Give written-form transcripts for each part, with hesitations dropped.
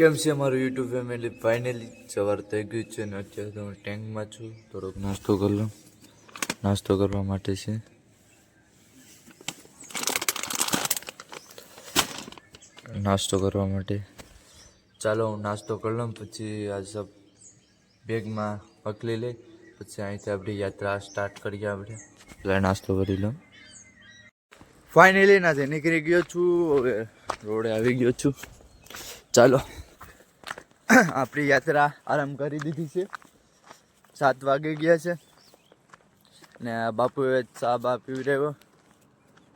કેમ છે મારું યુટ્યુબ ફેમિલી? ફાઇનલી સવાર થઈ ગયું છે ને અત્યારે તો હું ટેન્કમાં છું. થોડોક નાસ્તો કરી લઉં. નાસ્તો કરવા માટે છે. નાસ્તો કરવા માટે ચાલો હું નાસ્તો કરી લઉં, પછી આ સબ બેગમાં પકડી લઈ, પછી અહીંથી આપણી યાત્રા સ્ટાર્ટ કરીએ. આપણે એટલે નાસ્તો કરી લઉં. ફાઇનલી નાથી નીકળી ગયો છું. હવે રોડે આવી ગયો છું. ચાલો આપણી યાત્રા આરંભ કરી દીધી છે. 7 વાગી ગયા છે ને બાપુએ ચા બા પીવી રહ્યો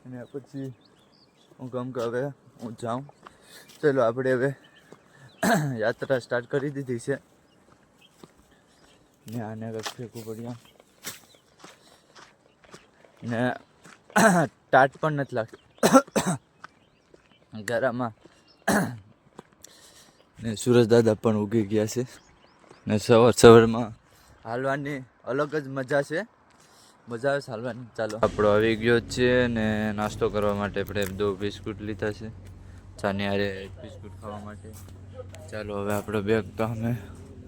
અને પછી હું ગમ કે હવે હું જાઉં. ચલો આપણે હવે યાત્રા સ્ટાર્ટ કરી દીધી છે ને આને ફેંકવું પડ્યા ને ટાટ પણ નથી લાગતું ગરામાં ને સુરજ દાદા પણ ઉગી ગયા છે ને સવારમાં હાલવાની અલગ જ મજા છે. મજા આવે હાલવાની. ચાલો આપણો આવી ગયો છે ને નાસ્તો કરવા માટે આપણે 2 બિસ્કુટ લીધા છે. ચાની હારે બિસ્કુટ ખાવા માટે. ચાલો હવે આપણો બેગ તો અમે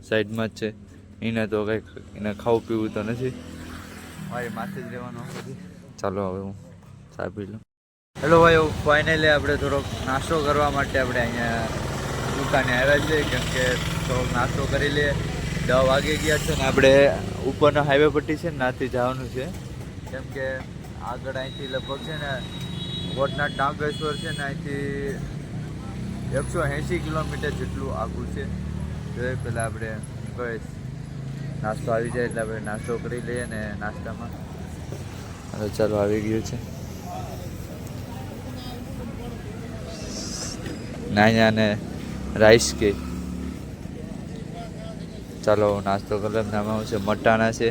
સાઈડમાં જ છે. એને તો કંઈક એને ખાવું પીવું તો નથી, મારી માથે જ રહેવાનું બધી. ચાલો હવે હું ચા પી લઉં. હેલો ભાઈ, ફાઇનલી આપણે થોડોક નાસ્તો કરવા માટે આપણે અહીંયા દુકાને આવ્યા છીએ, કેમ કે થોડોક નાસ્તો કરી લઈએ. 10 વાગી ગયા છે ને આપણે ઉપરના હાઈવે પટ્ટી છે ને ત્યાંથી જવાનું છે, કેમ કે આગળ અહીંથી લગભગ છે ને વડનાથ ડાંગેશ્વર છે ને અહીંથી 180 કિલોમીટર જેટલું આગું છે. તો એ પહેલાં આપણે કહીશ નાસ્તો આવી જાય એટલે આપણે નાસ્તો કરી લઈએ ને નાસ્તામાં. હવે ચાલો આવી ગયું છે નાયા ને રાઈસ કે. ચાલો નાસ્તો કરી લઈએ. નામાં છે મટાણા છે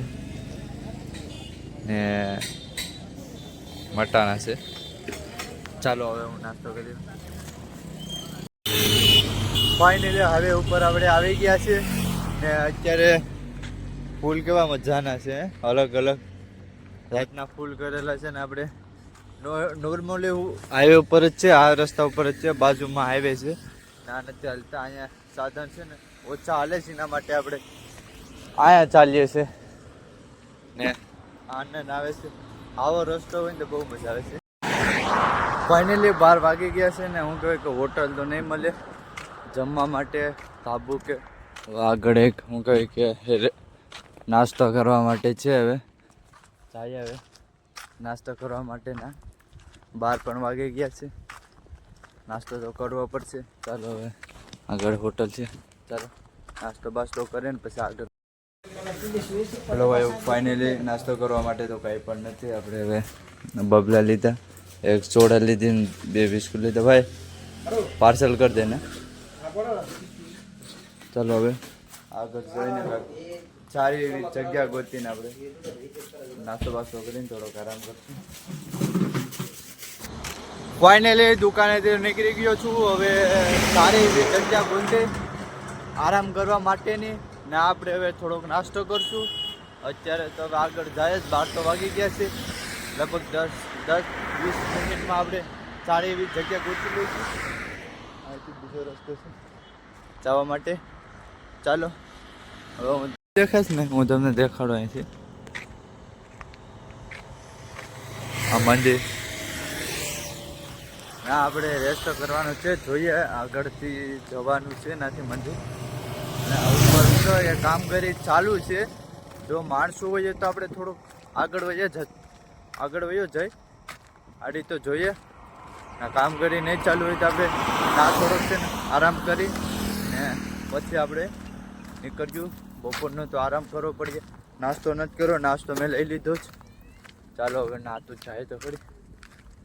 ને મટાણા છે. ચાલો હવે હું નાસ્તો કરી. ફાઇનલી હવે ઉપર આપણે આવી ગયા છે ને અત્યારે ફૂલ કેવા મજાના છે, અલગ અલગ જાતના ફૂલ કરેલા છે ને આપણે નોર્મલી હાઈવે ઉપર જ છે, આ રસ્તા ઉપર જ છે, બાજુમાં હાઈવે છે. ના નથી હાલતા, અહીંયા સાધન છે ને ઓછા હાલે છે, એના માટે આપણે અહીંયા ચાલીએ છીએ ને આનંદ આવે છે. આવો રસ્તો હોય ને તો બહુ મજા આવે છે. ફાઇનલી 12 વાગી ગયા છે ને હું કહું કે હોટલ તો નહીં મળે જમવા માટે, ધાબુ કે આગળ એક હું કહું કે નાસ્તો કરવા માટે છે. હવે જાય હવે નાસ્તો કરવા માટે ના 12 પણ વાગી ગયા છે. નાસ્તો તો કરવો પડશે. ચાલો હવે આગળ હોટલ છે, ચાલો નાસ્તો બાસ્તો કરે ને પછી આગળ. હેલો ભાઈ, ફાઇનલી નાસ્તો કરવા માટે તો કાંઈ પણ નથી. આપણે હવે બબલા લીધા, એક સોડા લીધી ને 2 બિસ્કુટ લીધા. ભાઈ પાર્સલ કરી દે ને. ચાલો હવે આગળ જોઈને સારી એવી જગ્યા ગોતીને આપણે નાસ્તો બાસ્તો કરીને થોડોક આરામ કરશું. ફાઇનલી દુકાનેથી નીકળી ગયો છું. હવે સારી એવી જગ્યા ગોતી આરામ કરવા માટેની ને આપણે હવે થોડોક નાસ્તો કરશું. અત્યારે તો હવે આગળ જાય જ 12 તો વાગી ગયા છે. લગભગ 10-20 મિનિટમાં આપણે સારી એવી જગ્યા ગોતી લઈશું. અહીંથી બીજો રસ્તો છે જવા માટે. ચાલો હવે હું દેખાશ ને હું તમને દેખાડો. અહીંથી આ મંદિર ના આપણે રેસ્ટ કરવાનું છે, જોઈએ આગળથી જવાનું છે નાથી મંદિર. અને ઉપર તો એ કામગીરી ચાલુ છે. જો માણસો હોય તો આપણે થોડુંક આગળ વયો જાય આડી તો જોઈએ. કામગીરી નહીં ચાલુ હોય તો આપણે ના થોડોક છે ને આરામ કરી ને પછી આપણે નીકળ્યું. બપોરનો તો આરામ કરવો પડે, નાસ્તો નથી કર્યો. નાસ્તો મેં લઈ લીધો જ. ચાલો હવે નાતું જાય તો ખરી.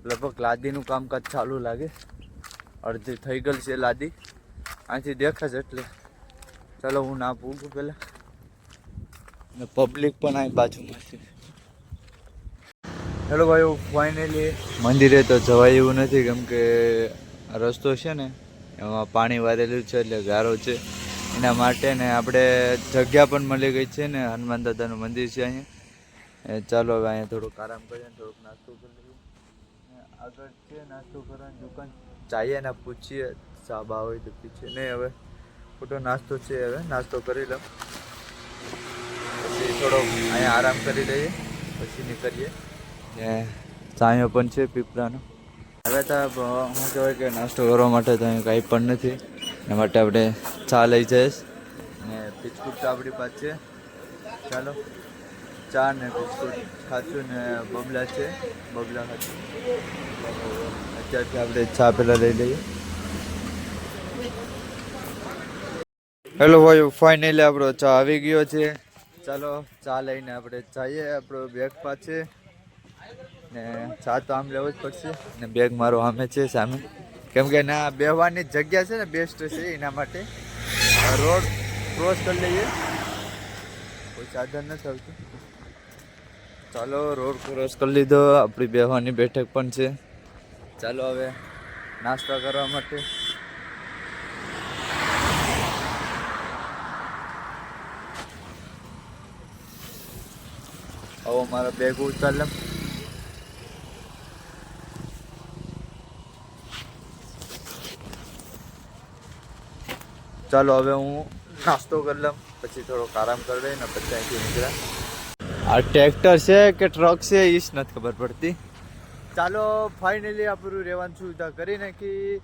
લગભગ લાદીનું કામકાજ ચાલુ લાગે, અડધી થઈ ગયેલ છે લાદી, અહીંથી દેખાશે એટલે. ચાલો હું ના પૂગું પહેલાં ને પબ્લિક પણ અહીં બાજુમાં છે. હેલો ભાઈ, ફાઇનલી મંદિરે તો જવાય એવું નથી, કેમ કે રસ્તો છે ને એમાં પાણી વારેલું છે એટલે ગારો છે. એના માટે ને આપણે જગ્યા પણ મળી ગઈ છે ને હનુમાન દાદાનું મંદિર છે અહીંયા. ચાલો હવે અહીંયા થોડુંક આરામ કરીએ ને થોડુંક નાસ્તો કરી લઈએ. આગળ છે નાસ્તો કરવાની દુકાન, જઈએ ને પૂછીએ સાબા હોય તો પૂછીએ નહીં. હવે ખોટો નાસ્તો છે. હવે નાસ્તો કરી લઉં, પછી થોડો અહીંયા આરામ કરી લઈએ, પછી નીકળીએ. ને ચાયો પણ છે પીપળાનો. હવે તો શું કહેવાય કે નાસ્તો કરવા માટે તો અહીં કાંઈ પણ નથી, એના માટે આપણે ચા લઈ જઈશ. ને બિસ્કુટ તો આપણી પાસે છે. ચાલો ચા ને બિસ્કુટ ખાશું ને બબલા છે, બબલા ખાશું. અત્યારથી આપણે ચા પહેલાં લઈ લઈએ. હેલો ભાઈ, ફાઇનલી આપણો ચા આવી ગયો છે. ચાલો ચા લઈને આપણે જઈએ. આપણો બેગ પાસે ને ચા તો આમ લેવો જ પડશે ને બેગ મારો સામે છે સામે, કેમ કે ના બેહવાની જગ્યા છે ને બેસ્ટ છે, એના માટે રોડ ક્રોસ કરી લઈએ. કોઈ સાધન નથી આવતું. ચાલો રોડ ક્રોસ કરી લીધો. આપણી બેહવાની બેઠક પણ છે. ચાલો હવે નાસ્તા કરવા માટે. હવે મારા બેગ ઉતાર. ચાલો હવે હું નાસ્તો કરી લઉં, પછી થોડોક આરામ કરી લઈને પછી અહીંથી નીકળ્યા. આ ટ્રેક્ટર છે કે ટ્રક છે એ જ નથી ખબર પડતી. ચાલો ફાઇનલી આપણું રહેવાનું સુવિધા કરી નાખી.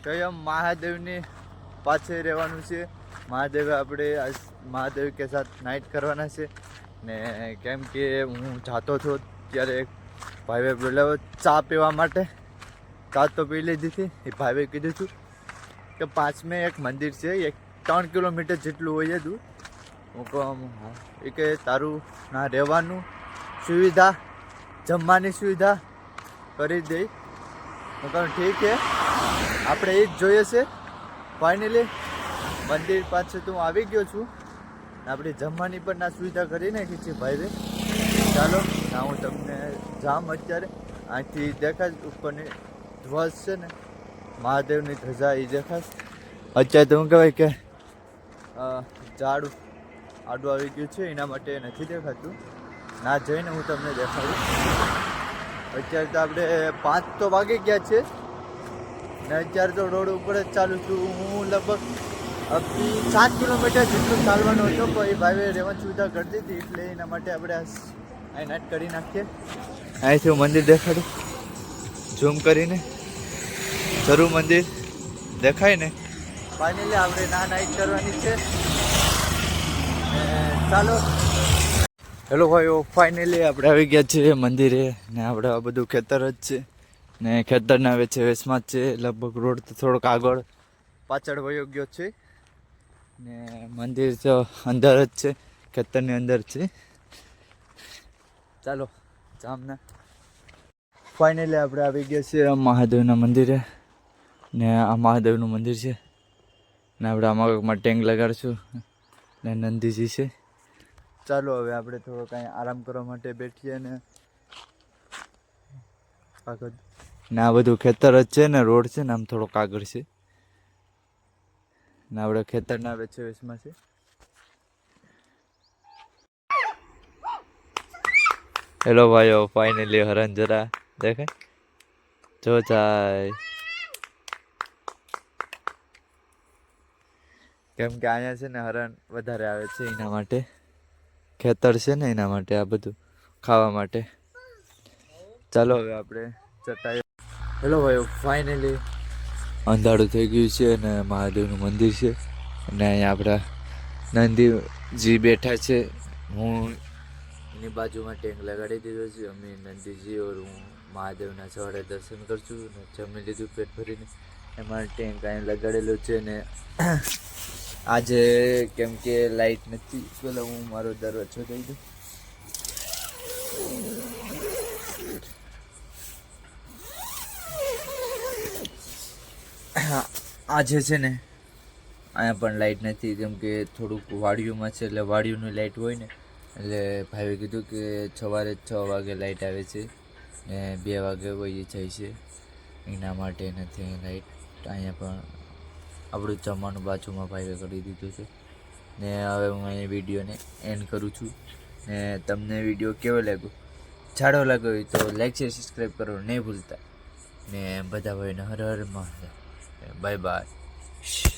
સ્વયં મહાદેવની પાસે રહેવાનું છે. મહાદેવ આપણે મહાદેવ કે સાથ નાઇટ કરવાના છે. ને કેમ કે હું જાતો હતો ત્યારે એક ભાઈએ બોલાવ્યો ચા પીવા માટે. ચા તો પી લીધી હતી. એ ભાઈએ કીધું હતું કે 5 એક મંદિર છે, 3 કિલોમીટર જેટલું હોય હતું. હું કહું એ કે તારું ના રહેવાનું સુવિધા, જમવાની સુવિધા કરી દઈ. હું કહું ઠીક છે, આપણે એ જ જોઈએ છે. ફાઇનલી મંદિર પાસે તો હું આવી ગયો છું. આપણી જમવાની પણ ના સુવિધા કરી નાખી છે ભાઈએ. ચાલો ના હું તમને જામ અત્યારે અહીંથી દેખાશ. ઉપરની ધ્વજ છે ને મહાદેવની ધજા એ દેખાશ. અત્યારે તો શું કહેવાય કે ઝાડ આડું આવી ગયું છે, એના માટે નથી દેખાતું. ના જઈને હું તમને દેખાડું. અત્યારે તો આપણે 5 તો વાગી ગયા છે ને અત્યારે તો રોડ ઉપર જ ચાલુ છું હું. લગભગ 7 કિલોમીટર જેટલું ચાલવાનું હતું, પણ એ ભાઈએ રહેવાની સુવિધા કરી દીધી, એટલે એના માટે આપણે અહીં નાઇટ કરી નાખીએ. અહીંથી હું મંદિર દેખાડું ઝૂમ કરીને. જરૂર મંદિર દેખાય ને. ફાઇનલી આપણે નાઇટ કરવાની છે. ચાલો હેલો ભાઈઓ, ફાઇનલી આપણે આવી ગયા છીએ મંદિરે. ને આપણે આ બધું ખેતર જ છે ને ખેતરના વેચમાં જ છે. લગભગ રોડ તો થોડોક આગળ પાછળ વયો ગયો છે ને મંદિર તો અંદર જ છે, ખેતરની અંદર છે. ચાલો જામના ફાઇનલી આપણે આવી ગયા છીએ મહાદેવના મંદિરે. ને આ મહાદેવનું મંદિર છે ને આપણે આમાં ટેંગ લગાડશું ને નંદીજી છે. ચાલો હવે આપણે થોડો કાંઈ આરામ કરવા માટે બેઠીએ. ને આગળ ને આ બધું ખેતર જ છે ને રોડ છે ને આમ થોડોક આગળ છે ને આપણે ખેતરના વેચમાં છે. હેલો ભાઈઓ, ફાઇનલી હરણ જરા દેખાય જો જાય. કેમ કે અહીંયા છે ને હરણ વધારે આવે છે, એના માટે ખેતર છે ને એના માટે આ બધું ખાવા માટે. ચાલો હવે આપણે ચટાઈ. હેલો ભાઈઓ, ફાઇનલી અંધારું થઈ ગયું છે અને મહાદેવનું મંદિર છે અને અહીંયા આપણા નંદીજી બેઠા છે. હું એની બાજુમાં ટેંક લગાડી દીધો છે. અમે નંદીજી ઓર હું મહાદેવના સવારે દર્શન કરશું ને જમી લીધું પેટ ભરીને. એમાં ટેંક અહીં લગાડેલું છે ને આજે કેમ કે લાઈટ નથી, પેલા હું મારો દરવાજો દઈ દઉં. આજે છે ને અહીંયા પણ લાઇટ નથી, કેમ કે થોડુંક વાડીઓમાં છે એટલે વાડીઓની લાઇટ હોય ને એટલે ભાઈએ કીધું કે સવારે 6 વાગે લાઇટ આવે છે ને 2 વાગે વહી જાય છે, એના માટે નથી અહીં લાઇટ. અહીંયા પણ આપણું જમવાનું બાજુમાં ભાઈએ કરી દીધું છે ને હવે હું અહીં વિડીયોને એન્ડ કરું છું. ને તમને વિડીયો કેવો લાગ્યો, સારો લાગ્યો હોય તો લાઈક શેર સબસ્ક્રાઈબ કરવાનું નહીં ભૂલતા. ને બધા ભાઈને હર હર મહાદેવ. Bye by.